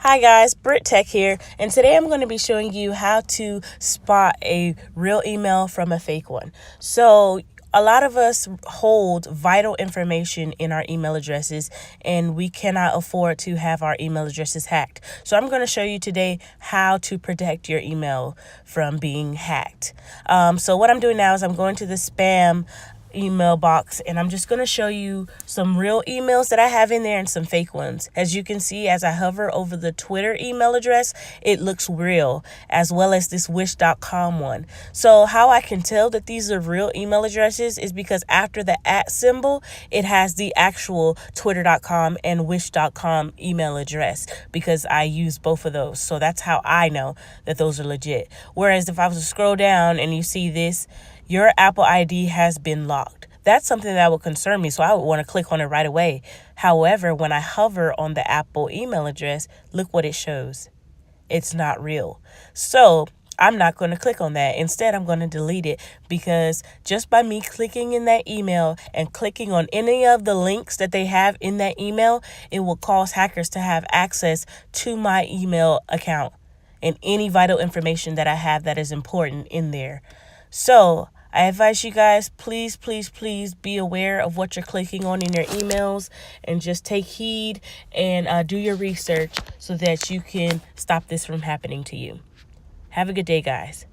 Hi guys, Brit Tech here, and today I'm going to be showing you how to spot a real email from a fake one. So a lot of us hold vital information in our email addresses, and we cannot afford to have our email addresses hacked. So I'm going to show you today how to protect your email from being hacked. So what I'm doing now is I'm going to the spam email box, and I'm just going to show you some real emails that I have in there and some fake ones. As you can see, as I hover over the Twitter email address, it looks real, as well as this wish.com one. So how I can tell that these are real email addresses is because after the @ symbol, it has the actual twitter.com and wish.com email address, because I use both of those. So that's how I know that those are legit. Whereas if I was to scroll down and you see this, your Apple ID has been locked. That's something that would concern me, so I would want to click on it right away. However, when I hover on the Apple email address, look what it shows. It's not real. So I'm not going to click on that. Instead, I'm going to delete it, because just by me clicking in that email and clicking on any of the links that they have in that email, it will cause hackers to have access to my email account and any vital information that I have that is important in there. So I advise you guys, please be aware of what you're clicking on in your emails, and just take heed and do your research so that you can stop this from happening to you. Have a good day, guys.